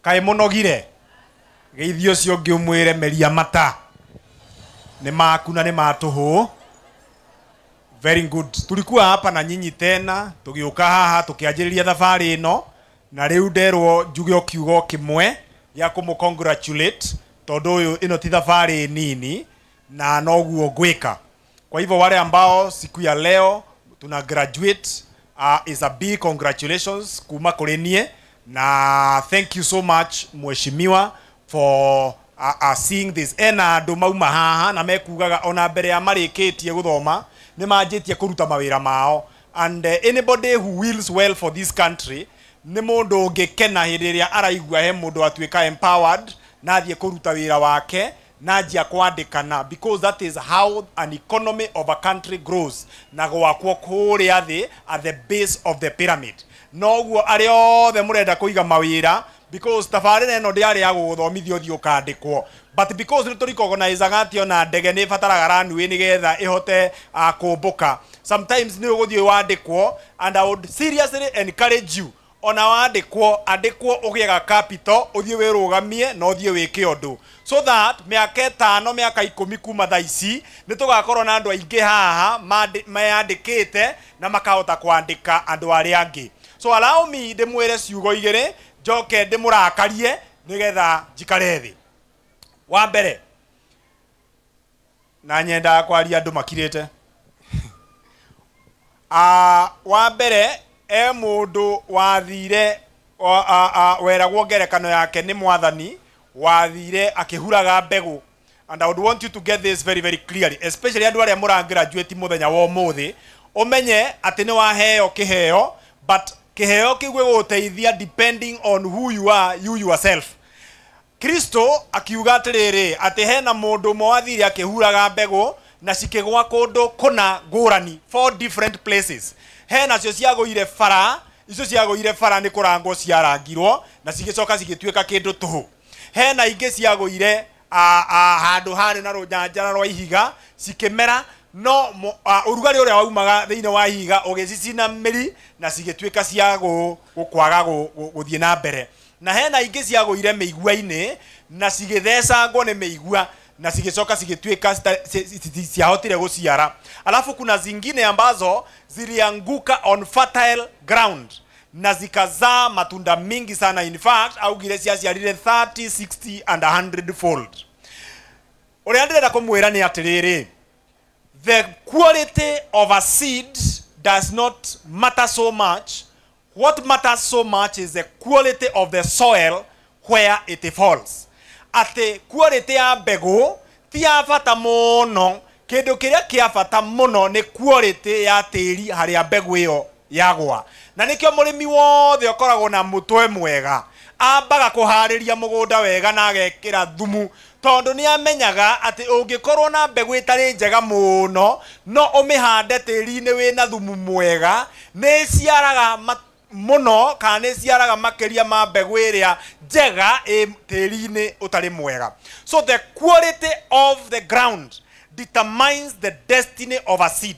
Kae monogire. Geithio cio ngiumwire meria mata. Ni maku na ni matuhu. Very good. Tulikuwa hapa na nyinyi tena, tugiuka haha tukianjiriria thabari ino na riu nderwo njuge kiugo kimwe ya kumcongratulate tondu uyu ino ti thabari nini na noguo gwika. Kwa hivyo wale ambao siku ya leo tuna graduate is a big congratulations kuma kuri nie na thank you so much mheshimiwa for seeing this. Ena andu mauma haha na mekugaga ona mbere ya marikitie guthoma ni manjitie kuruta mawira mao, and anybody who wills well for this country ni mundu ungekena hiriria araigua he mundu atuika empowered na athie kuruta wira wake na ajia kwandikana, because that is how an economy of a country grows na gwakwo kuria thi at the base of the pyramid. Noguo ari othe murenda kuiga mawira because tabarira eno ndiari ya guthomithio thio kandikwo, but because ni turicognize gatio na ndege ni fataraga ranwe ni getha ihote kumbuka. Sometimes ni uguthii wandikwo, and I would seriously encourage you ona andikwo ugiega capital uthii wirugamie no uthii wike undu, so that miaka 5 miaka 10 kuma thaici ni tugakorwo na andu aingi haha mayandikite na makahota kwandika andu ari angi. So allow me ndimwire ciugo igire njoke ndimurakarie nigetha njikare thi. Wa mbere na nyenda kwaria andu makirite wa mbere mundu wathire weragwo ngerekano yake ni mwathani wathire akihuraga mbegu, and I would want you to get this very very clearly, especially andu aria murangraduate muthenya wa umuthi umenye ati ni waheo kiheo, but kiheo kigwe guteithia depending on who you are you yourself. Kristo akiuga atiriri ati hena mundu mwathire akihuraga mbegu na cikigwa kundu kuna ngurani 4 different places. Hena cio ciagoire fara, icio ciagoire fara ni kurango ciarangirwo na cigicoka cigituika kindu tuhu. Hena ingi ciagoire handu hari na runyanjara rwa ihiga cikimera, no urugari uria waumaga thiine wa ihiga ugicicina miri na cigituika cia gukwaga guthie na mbere. Na hena ingi ciagoire meigua-ini na cigithecangwo ni meigua na cigicoka cigituika ciahotire guciara. Alafu kuna zingine ambazo zilianguka on fertile ground na zikazaa matunda mingi sana. In fact augire ciaciarire 30, 60 and 100 fold. Uria ndirenda kumwira ni atiriri, the quality of a seed does not matter so much. What matters so much is the quality of the soil where it falls. Ate quality ya mbegu ti ya bata muno, kindu kiria kia bata muno ni quality ya tiri haria mbegu iyo yagwa. Na nikio murimi wothe ukoragwo na mutwe mwega ambaga kuhariria mugunda wega na agekira thumu, tondu ni amenyaga ati ungikorwo na mbegu itari njega muno no umihande tiri-ini wina thumu mwega ni ciaraga muno kana ciaraga makeria ma mbegu iria njega tiri-ini utari mwega. So the quality of the ground determines the destiny of a seed.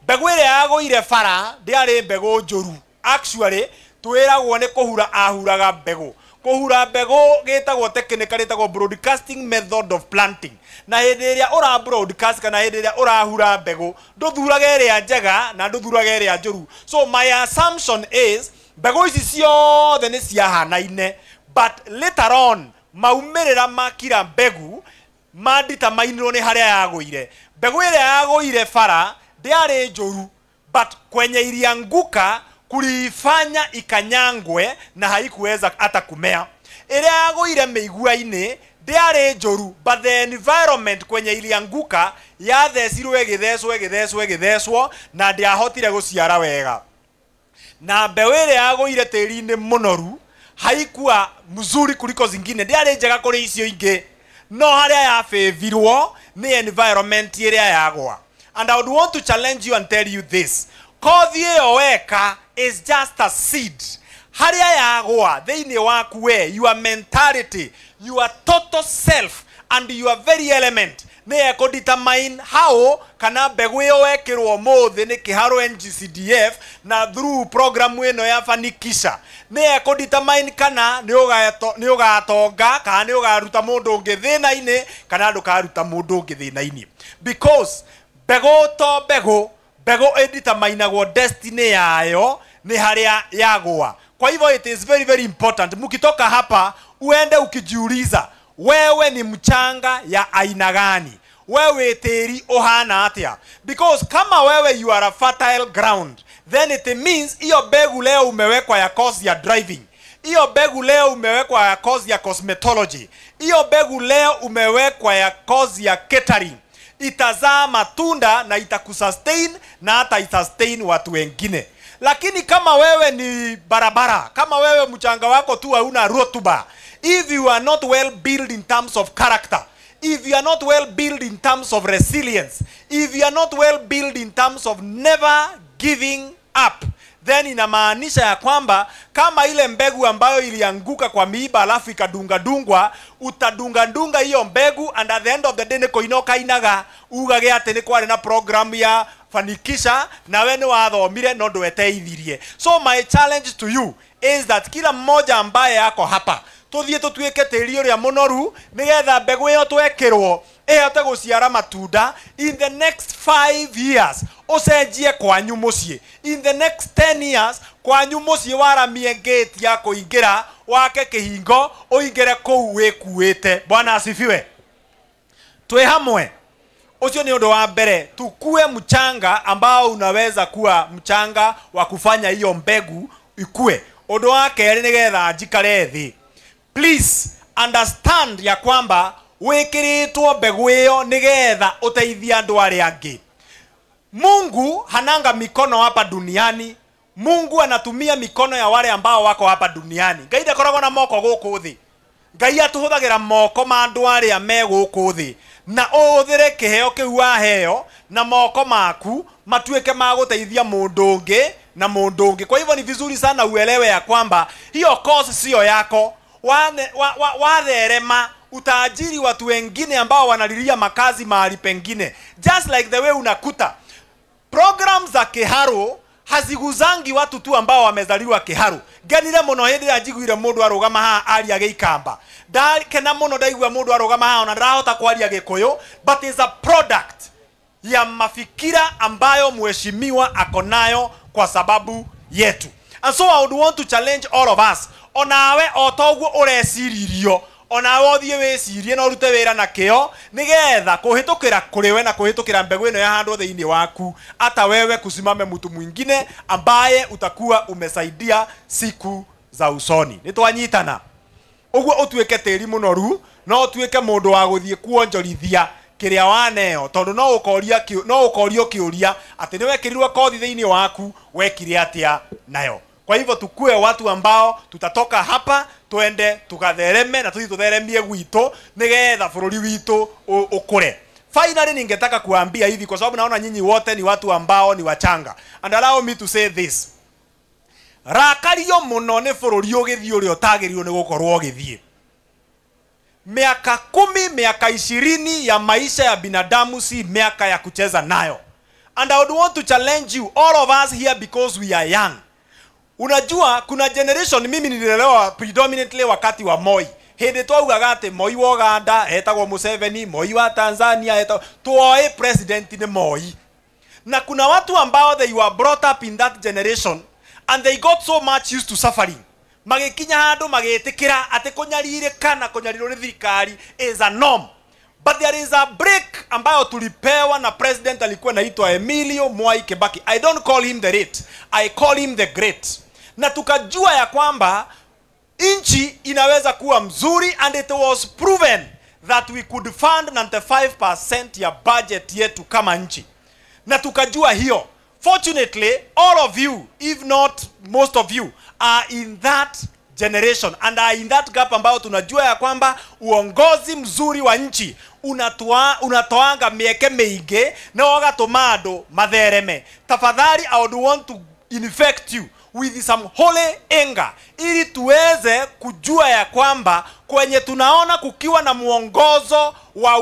Mbegu iria yagoire fara ndiari mbegu njuru. Actually twiragwo ni kuhura ahuraga mbegu. Kuhura mbegu gitagwo technically gitagwo broadcasting method of planting. Na hindi iria ura broadcast kana hindi iria urahura mbegu nduthuraga iria njega na nduthuraga iria njuru. So my assumption is mbegu ici ciothe ni ciahanaine, but later on maumirira makira mbegu manditamainirwo ni haria yagoire. Mbegu iria yagoire fara ndiari njuru, but kwenye ilianguka kulifanya ikanyangwe na haikuweza hata kumea. Iria yagoire meigua-ini ndiari njuru, but the environment kwenye ilianguka yathecirwe githecwo na ndiahotire guciara wega. Na mbeu iria yagoire tiri-ini munoru haikuwa mzuri kuliko zingine, ndiari njega kuri icio ingi, no haria ya favirwo ni environment iria yagwa. And I would want to challenge you and tell you this: kothi iyo weka is just a seed. Haria yagwa thiini waku we, your mentality, your total self and your very element ne eko determine how kana mbegu yo wekirwo mothe ni kiharo NGCDF na through program eno ya Fanikisha ne eko determine kana ni ugatonga kana ni ugaruta mundu ungi thina-ini kana ndukaruta mundu ungi thina-ini, because mbegu to mbegu determineagwo destiny yayo ni haria yagwa. Kwa hivyo it is very very important mukitoka hapa uende ukijiuliza wewe ni mchanga ya aina gani, wewe teri ohana atia, because kama wewe you are a fertile ground then it means hiyo mbegu leo umewekwa ya course ya driving, hiyo mbegu leo umewekwa ya course ya cosmetology, hiyo mbegu leo umewekwa ya course ya catering, itazaa matunda na itakusustain na hata isustain watu wengine. Lakini kama wewe ni barabara, kama wewe mchanga wako tu hauna rotuba, if you are not well built in terms of character, if you are not well built in terms of resilience, if you are not well built in terms of never giving up, then inamaanisha ya kwamba kama ile mbegu ambayo ilianguka kwa miiba alafu ikadunga utadunga hiyo mbegu, and at the end of the day niko inoka inaga ugage ate ni kwari na program ya Fanikisha na we ni wathomire no ndweteithirie. So my challenge to you is that kila mmoja ambaye yako hapa tuthie tutuike tiri uria munoru nigetha mbegu iyo twekirwo ihote guciara matunda in the next 5 years. Ucenjie kwanyu mucie in the next 10 years, kwanyu mucie waramie gate ya kuingira wake kihingo uingire kou wikuite. Bwana asifiwe. Twe hamwe. Ucio ni undu wa mbere, tukue mchanga ambao unaweza kuwa mchanga wa kufanya hiyo mbegu ikue. Undu wa keri nigetha njikare thi, please understand ya kwamba wikiritwo mbegu iyo nigetha uteithia andu aria angi. Mungu hananga mikono hapa duniani, Mungu anatumia mikono ya wale ambao wako hapa duniani. Ngai ndakoragwo na moko guku thi, Ngai atuhuthagira moko ma andu aria me guku thi, na uthire kiheo kiu waheo na moko maku matuike ma guteithia mundu ungi na mundu ungi. Kwa hivyo ni vizuri sana uelewe ya kwamba hiyo course sio yako. Watherema utaajiri watu wengine ambao wanalilia makazi mahali pengine, just like the way unakuta programs za Kiharo haziguzangi watu tu ambao wamezaliwa Kiharo. Ganire muno hindi ajiguire mundu arugama ha aria Gikamba, kena muno ndaigua mundu arugama ha ona ndarahota kwaria Gikuyu, but is a product ya mafikira ambayo mheshimiwa akonayo kwa sababu yetu. And so I would want to challenge all of us, onawe otogwo ureciririo, onawe othie wicirie na urute wira na kio nigetha kuhitukira kuriwe na kuhitukira mbegu ino ya handwo thiini waku, hata wewe kusimame mtu mwingine ambaye utakuwa umesaidia siku za usoni. Nitwanyitana ugwo utuike tiri munoru, no utuike mundu wa guthie kuonjorithia kiria waneo, tondu no ukorio kiuria ati niwe kirirwe kothi thiini waku wekire atia nayo. Kwa hivyo tukue watu ambao tutatoka hapa tuende tukathereme na tutheremie gwito nigetha bururi witu ukure. Finally ningetaka kuambia hivi kwa sababu naona nyinyi wote ni watu ambao ni wachanga. And allow me to say this. Rakario muno ni bururi ugithie uri otagirirwo ni gukorwo ugithie. Miaka 10, miaka 20 ya maisha ya binadamu si miaka ya kucheza nayo. And I would want to challenge you, all of us here, because we are young. Unajua kuna generation, mimi nililelewa predominantly wakati wa Moi. Hindi twaugaga ati Moi wa Uganda etagwo Museveni, Moi wa Tanzania tuoe president ni Moi. Na kuna watu ambao they were brought up in that generation and they got so much used to suffering. Magikinya handu magitikira ati kunyaririka na kunyarirwo ni thirikari is a norm. But there is a break ambayo tulipewa na president alikuwa anaitwa Emilio Mwai Kibaki. I don't call him the late, I call him the great. Na tukajua ya kwamba inchi inaweza kuwa mzuri, and it was proven that we could fund 95% ya budget yetu kama nchi. Na tukajua hiyo. Fortunately, all of you, if not most of you, are in that generation and are in that gap ambao tunajua ya kwamba uongozi mzuri wa nchi unatoanga mieke meige na wagatuma andu mathereme. Tafadhali, I would want to infect you. with some holy anger, ili tuweze kujua ya kwamba kwenye tunaona kukiwa na muongozo wa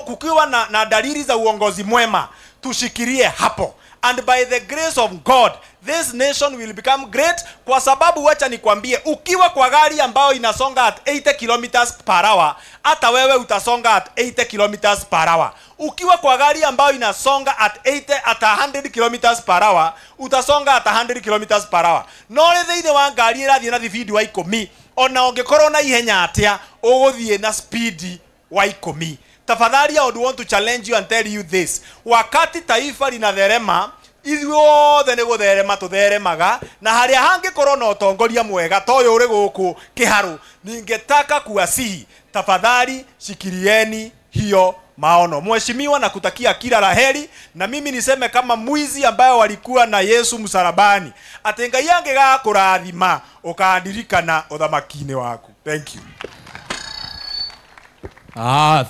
kukiwa na dalili za uongozi mwema, tushikirie hapo. And by the grace of God, this nation will become great. Kwa sababu wacha nikwambie, ukiwa kwa gari ambayo inasonga at 80 kilometers per hour, hata wewe utasonga at 80 kilometers per hour. Ukiwa kwa gari ambayo inasonga at 100 kilometers per hour, utasonga at 100 kilometers per hour. No lethe wa gari irathie na thibidi wa 10, ona ungekorwo na ihenya atia uguthie na speed wa 10. Tafadhali, I would want to challenge you and tell you this. Wakati taifa linatherema, ithuothe ni gutherema tutheremaga, na haria hangikorwo na utongoria mwega toyo uri guku kiharu, ningetaka kuwasihi, tafadhali shikirieni hiyo maono. Mheshimiwa, na kutakia kila laheri, na mimi niseme kama mwizi ambaye walikuwa na Yesu msalabani, ati Ngai angega kurathima ukaandirikana uthamakini waku. Thank you.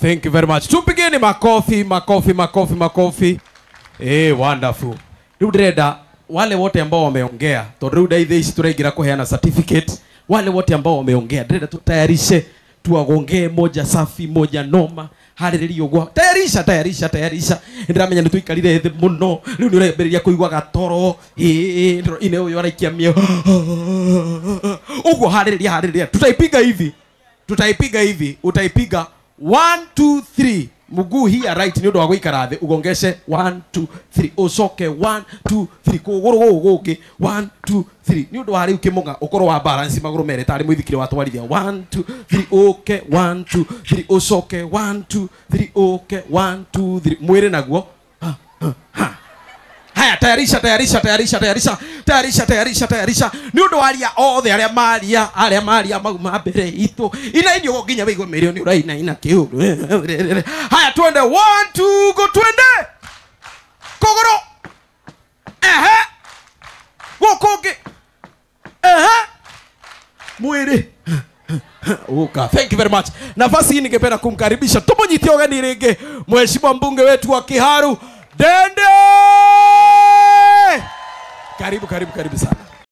Thank you very much. Tupigeni makofi. Wonderful. Rudreda, wale wote ambao wameongea, toruda hizi turaingira kuheana certificate. Wale wote ambao wameongea, Rudreda tutayarishe, tuagongee moja safi, moja noma. Haleluya gwa. Tayarisha. Ndiramenya nituikarire thĩ muno. Riu ni urebereria kuigwa gatoro. Ine uyu araikia mio. Ugo haleluya. Tutaipiga hivi. Utaipiga 1 2 3. Muguu hii right ni ndo wa guikara thĩ ugongeshe 1 2 3. Ucoke 1 2 3. Kuguru guki 1 2 3. Ni ndo hari ukimunga ukorwo wa balance maguru mere tari muithikire watwarithia 1 2 3. Okay 1 2 3. Ucoke 1 2 3. Okay 1 2 3. Mwire naguo. Haya, tayarisha. Ni ndo waria othe aria maria mauma mbere itu. Ina inyo nginya wigo milioni uraina kiuru. Haya, twende 1 2 go, twende. Kogoro. Wokoge. Mwire. Uka. Thank you very much. Nafasi hii ningependa kumkaribisha tumonyitie ogani rege mheshimiwa mbunge wetu wa Kiharu, Dende. Karibu sana.